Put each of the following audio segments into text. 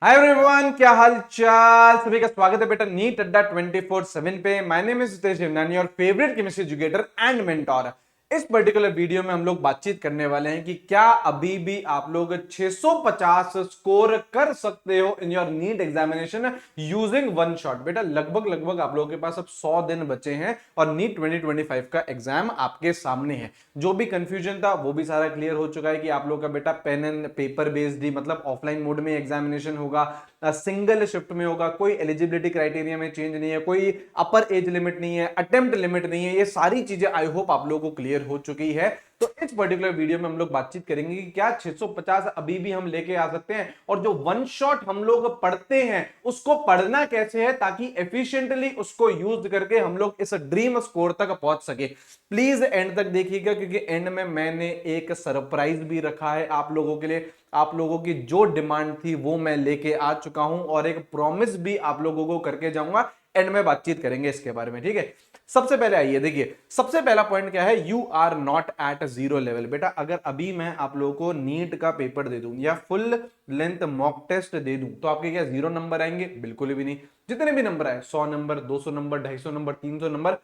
Hi everyone, क्या हाल चाल। सभी का स्वागत है बेटा नीट अड्डा 24/7 पे। My name is Hitesh Himnani, your favourite chemistry educator and mentor. इस पर्टिकुलर वीडियो में हम लोग बातचीत करने वाले हैं कि क्या अभी भी आप लोग 650 स्कोर कर सकते हो in your NEET examination using one shot. बेटा लगभग लगभग आप लोगों के पास अब 100 दिन बचे हैं और नीट 2025 का एग्जाम आपके सामने है। जो भी कंफ्यूजन था वो भी सारा क्लियर हो चुका है कि आप लोग का बेटा पेन एंड पेपर बेस्ड ही मतलब ऑफलाइन मोड में एग्जामिनेशन होगा, सिंगल शिफ्ट में होगा, कोई एलिजिबिलिटी क्राइटेरिया में चेंज नहीं है, कोई अपर एज लिमिट नहीं है, अटेम्प्ट लिमिट नहीं है। ये सारी चीजें आई होप आप लोगों को क्लियर हो चुकी है। तो इस पर्टिकुलर वीडियो में हम लोग बातचीत करेंगे कि क्या 650 अभी भी हम लेके आ सकते हैं, और जो वन शॉट हम लोग पढ़ते हैं उसको पढ़ना कैसे है ताकि एफिशिएंटली उसको यूज करके हम लोग इस ड्रीम स्कोर तक पहुंच सके। प्लीज एंड तक देखिएगा क्योंकि एंड में मैंने एक सरप्राइज भी रखा है आप लोगों के लिए। आप लोगों की जो डिमांड थी वो मैं लेके आ चुका हूं और एक प्रॉमिस भी आप लोगों को करके जाऊंगा। एंड में बातचीत करेंगे इसके बारे में, ठीक है। सबसे पहले आइए देखिए, सबसे पहला पॉइंट क्या है, you are not at zero level. बेटा अगर अभी मैं आप लोगों को नीट का पेपर दे दूं या फुल लेंथ मॉक टेस्ट दे दूं तो आपके क्या जीरो नंबर आएंगे? बिल्कुल भी नहीं। जितने भी नंबर आए, 100 नंबर, 200 नंबर, 250 नंबर, 300 नंबर,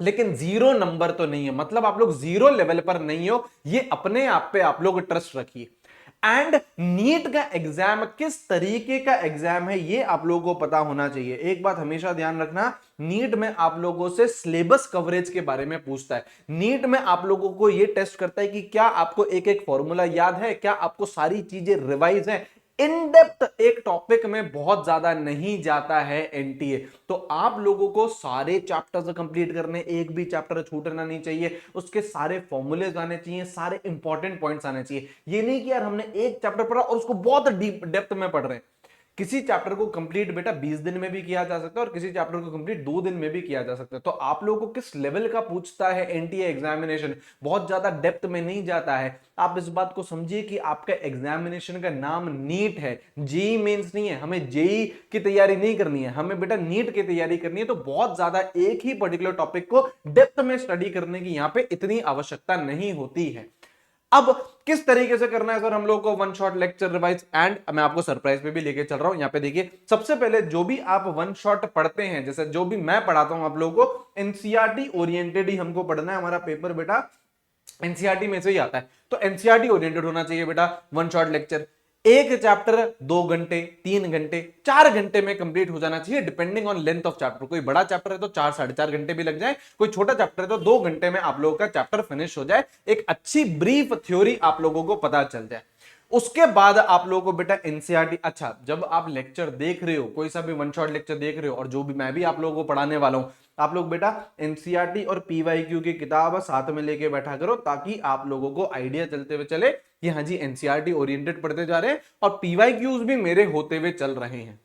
लेकिन जीरो नंबर तो नहीं है। मतलब आप लोग जीरो लेवल पर नहीं हो, ये अपने आप पे आप लोग ट्रस्ट रखिए। एंड नीट का एग्जाम किस तरीके का एग्जाम है ये आप लोगों को पता होना चाहिए। एक बात हमेशा ध्यान रखना, नीट में आप लोगों से सिलेबस कवरेज के बारे में पूछता है। नीट में आप लोगों को यह टेस्ट करता है कि क्या आपको एक एक फॉर्मूला याद है, क्या आपको सारी चीजें रिवाइज है। इन डेप्थ एक टॉपिक में बहुत ज्यादा नहीं जाता है एनटीए। तो आप लोगों को सारे चैप्टर्स कंप्लीट करने, एक भी चैप्टर छूटना नहीं चाहिए, उसके सारे फॉर्मूलेज आने चाहिए, सारे इंपॉर्टेंट पॉइंट्स आने चाहिए। ये नहीं कि यार हमने एक चैप्टर पढ़ा और उसको बहुत डीप डेप्थ में पढ़ रहे हैं। किसी चैप्टर को कंप्लीट बेटा 20 दिन में भी किया जा सकता है और किसी चैप्टर को कंप्लीट 2 दिन में भी किया जा सकता है। तो आप लोगों को किस लेवल का पूछता है एनटीए एग्जामिनेशन, बहुत ज्यादा डेप्थ में नहीं जाता है। आप इस बात को समझिए कि आपका एग्जामिनेशन का नाम नीट है, जेई मेंस नहीं है। हमें जेई की तैयारी नहीं करनी है, हमें बेटा नीट की तैयारी करनी है। तो बहुत ज्यादा एक ही पर्टिकुलर टॉपिक को डेप्थ में स्टडी करने की यहां पे इतनी आवश्यकता नहीं होती है। अब किस तरीके से करना है सर हम लोग को one shot lecture revise, and मैं आपको सरप्राइज पे भी लेके चल रहा हूं। यहां पे देखिए, सबसे पहले जो भी आप वन शॉट पढ़ते हैं, जैसे जो भी मैं पढ़ाता हूं आप लोगों को, एनसीईआरटी ओरिएंटेड ही हमको पढ़ना है। हमारा पेपर बेटा एनसीईआरटी में से ही आता है, तो एनसीईआरटी ओरिएंटेड होना चाहिए बेटा वन शॉट लेक्चर। एक चैप्टर 2 घंटे, 3 घंटे, 4 घंटे में कंप्लीट हो जाना चाहिए, depending on length of chapter. कोई बड़ा चैप्टर है तो 4 साढ़े 4 घंटे भी लग जाए, कोई छोटा चैप्टर है तो 2 घंटे में आप लोगों का चैप्टर फिनिश हो जाए, एक अच्छी ब्रीफ थ्योरी आप लोगों को पता चल जाए। उसके बाद आप लोगों को बेटा एनसीईआरटी, अच्छा जब आप लेक्चर देख रहे हो, कोई सा भी वन शॉट लेक्चर देख रहे हो, और जो भी मैं भी आप लोगों को पढ़ाने वाला हूं, आप लोग बेटा एनसीईआरटी और पीवाईक्यू की किताब साथ में लेके बैठा करो, ताकि आप लोगों को आइडिया चलते हुए चले कि हाँ जी एनसीईआरटी ओरिएंटेड पढ़ते जा रहे हैं और पीवाईक्यूज भी मेरे होते हुए चल रहे हैं।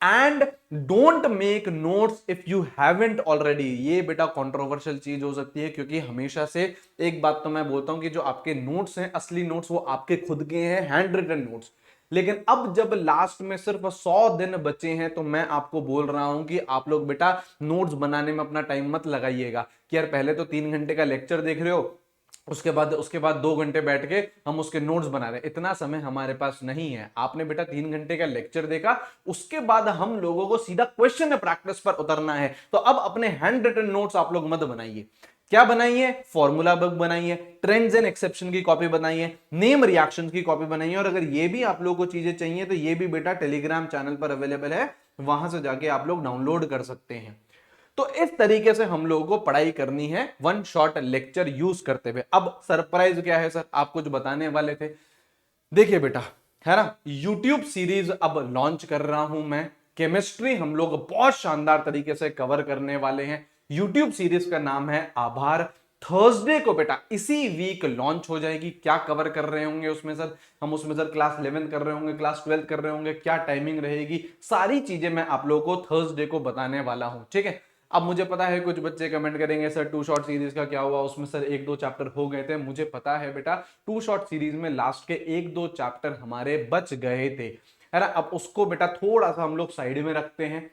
And don't make notes if you haven't already. ये बेटा कंट्रोवर्शियल चीज हो सकती है, क्योंकि हमेशा से एक बात तो मैं बोलता हूं कि जो आपके नोट्स हैं, असली नोट्स वो आपके खुद के हैं, हैंड रिटन नोट्स। लेकिन अब जब लास्ट में सिर्फ 100 दिन बचे हैं तो मैं आपको बोल रहा हूं कि आप लोग बेटा नोट्स बनाने में अपना टाइम मत लगाइएगा कि यार पहले तो 3 घंटे का लेक्चर देख रहे हो, उसके बाद 2 घंटे बैठ के हम उसके नोट्स बना रहे हैं। इतना समय हमारे पास नहीं है। आपने बेटा 3 घंटे का लेक्चर देखा, उसके बाद हम लोगों को सीधा क्वेश्चन प्रैक्टिस पर उतरना है। तो अब अपने हैंड रिटन नोट्स आप लोग मत बनाइए। क्या बनाइए? फॉर्मूला बुक बनाइए, ट्रेंड्स एंड एक्सेप्शन की कॉपी बनाइए, नेम रिएक्शन की कॉपी बनाइए। और अगर ये भी आप लोगों को चीजें चाहिए तो ये भी बेटा टेलीग्राम चैनल पर अवेलेबल है, वहां से जाके आप लोग डाउनलोड कर सकते हैं। तो इस तरीके से हम लोगों को पढ़ाई करनी है वन शॉट लेक्चर यूज करते हुए। अब सरप्राइज क्या है सर, आपको जो बताने वाले थे, देखिए बेटा, है ना, यूट्यूब सीरीज अब लॉन्च कर रहा हूं मैं। केमिस्ट्री हम लोग बहुत शानदार तरीके से कवर करने वाले हैं। यूट्यूब सीरीज का नाम है आभार। थर्सडे को बेटा इसी वीक लॉन्च हो जाएगी। क्या कवर कर रहे होंगे उसमें सर? हम उसमें सर क्लास 11 कर रहे होंगे, क्लास 12 कर रहे होंगे, क्या टाइमिंग रहेगी, सारी चीजें मैं आप लोगों को थर्सडे को बताने वाला हूं, ठीक है। अब मुझे पता है कुछ बच्चे कमेंट करेंगे सर टू शॉर्ट सीरीज का क्या हुआ, उसमें सर 1-2 चैप्टर हो गए थे। मुझे पता है बेटा, टू शॉर्ट सीरीज में लास्ट के 1-2 चैप्टर हमारे बच गए थे, है ना। अब उसको बेटा थोड़ा सा हम लोग साइड में रखते हैं,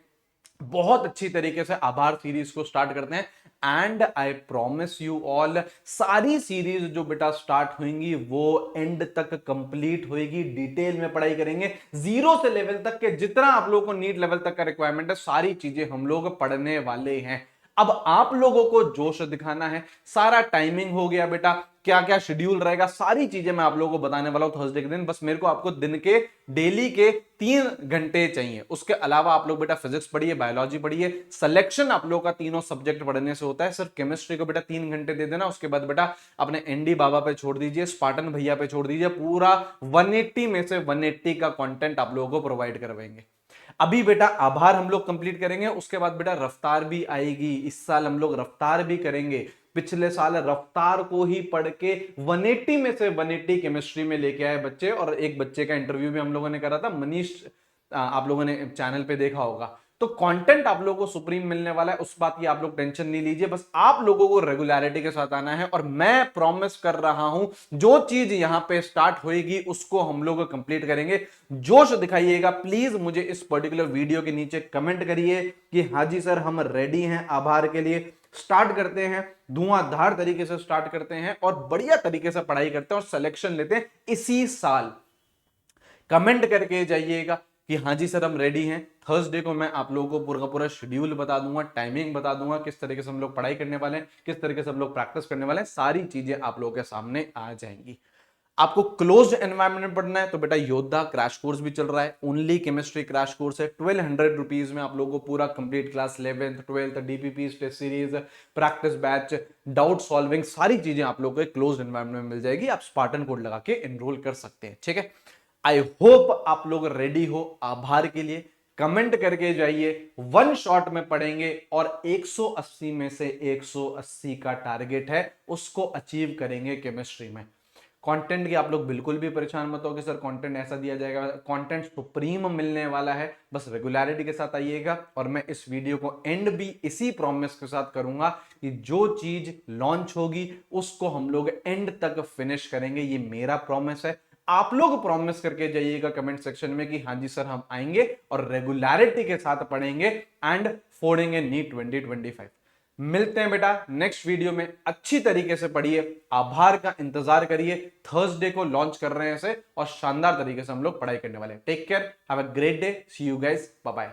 बहुत अच्छी तरीके से आभार सीरीज को स्टार्ट करते हैं। And I promise you all सारी सीरीज जो बेटा स्टार्ट होंगी वो एंड तक कंप्लीट होगी, डिटेल में पढ़ाई करेंगे, 0 से लेवल तक के जितना आप लोगों को नीट लेवल तक का रिक्वायरमेंट है सारी चीजें हम लोग पढ़ने वाले हैं। अब आप लोगों को जोश दिखाना है, सारा टाइमिंग हो गया बेटा, क्या क्या शेड्यूल रहेगा, सारी चीजें मैं आप लोगों को बताने वाला हूं थर्सडे के दिन। बस मेरे को आपको दिन के डेली के 3 घंटे चाहिए, उसके अलावा आप लोग बेटा फिजिक्स पढ़िए, बायोलॉजी पढ़िए, सिलेक्शन आप लोगों का तीनों सब्जेक्ट पढ़ने से होता है। सिर्फ केमिस्ट्री को बेटा 3 घंटे दे देना, उसके बाद बेटा अपने एनडी बाबा पे छोड़ दीजिए, स्पार्टन भैया पे छोड़ दीजिए, पूरा 180 में से 180 का कंटेंट आप लोगों को प्रोवाइड करवाएंगे। अभी बेटा आभार हम लोग कंप्लीट करेंगे, उसके बाद बेटा रफ्तार भी आएगी, इस साल हम लोग रफ्तार भी करेंगे। पिछले साल रफ्तार को ही पढ़ के 180 में से 180 केमिस्ट्री में लेके आए बच्चे, और एक बच्चे का इंटरव्यू भी हम लोगों ने करा था, मनीष, आप लोगों ने चैनल पे देखा होगा। तो कंटेंट आप लोगों को सुप्रीम मिलने वाला है, उस बात की आप लोग टेंशन नहीं लीजिए, बस आप लोगों को रेगुलरिटी के साथ आना है। और मैं प्रॉमिस कर रहा हूं जो चीज यहां पे स्टार्ट होएगी उसको हम लोग कंप्लीट करेंगे। जोश दिखाइएगा प्लीज, मुझे इस पर्टिकुलर वीडियो के नीचे कमेंट करिए कि हाँ जी सर हम रेडी हैं आभार के लिए। स्टार्ट करते हैं, धुआंधार तरीके से स्टार्ट करते हैं और बढ़िया तरीके से पढ़ाई करते हैं और सिलेक्शन लेते हैं इसी साल। कमेंट करके जाइएगा कि हाँ जी सर हम रेडी हैं। थर्सडे को मैं आप लोगों को पूरा का पूरा शेड्यूल बता दूंगा, टाइमिंग बता दूंगा, किस तरीके से हम लोग पढ़ाई करने वाले हैं, किस तरीके से हम लोग प्रैक्टिस करने वाले हैं, सारी चीजें आप लोगों के सामने आ जाएंगी। आपको क्लोज्ड एनवायरनमेंट में पढ़ना है तो बेटा योद्धा क्रैश कोर्स भी चल रहा है, ओनली केमिस्ट्री क्रैश कोर्स है, 1200 रुपीज में आप लोगों को पूरा complete class 11th 12th DPP test series, practice batch, doubt solving, सारी चीजें आप लोगों को क्लोज्ड एनवायरनमेंट में मिल जाएगी। आप स्पार्टन कोड लगा के एनरोल कर सकते हैं, ठीक है। आई होप आप लोग रेडी हो आभार के लिए। कमेंट करके जाइए, वन शॉट में पढ़ेंगे और 180 में से 180 का टारगेट है, उसको अचीव करेंगे केमिस्ट्री में। कंटेंट की आप लोग बिल्कुल भी परेशान मत हो कि सर कंटेंट ऐसा दिया जाएगा, कंटेंट सुप्रीम मिलने वाला है, बस रेगुलरिटी के साथ आइएगा। और मैं इस वीडियो को एंड भी इसी प्रॉमिस के साथ करूंगा कि जो चीज लॉन्च होगी उसको हम लोग एंड तक फिनिश करेंगे, ये मेरा प्रॉमिस है। आप लोग प्रॉमिस करके जाइएगा कमेंट सेक्शन में कि हाँ जी सर हम आएंगे और रेगुलरिटी के साथ पढ़ेंगे एंड फोड़ेंगे नीट 2025। मिलते हैं बेटा नेक्स्ट वीडियो में, अच्छी तरीके से पढ़िए, आभार का इंतजार करिए, थर्सडे को लॉन्च कर रहे हैं इसे और शानदार तरीके से हम लोग पढ़ाई करने वाले हैं। Take care, have a great day, see you guys, bye bye.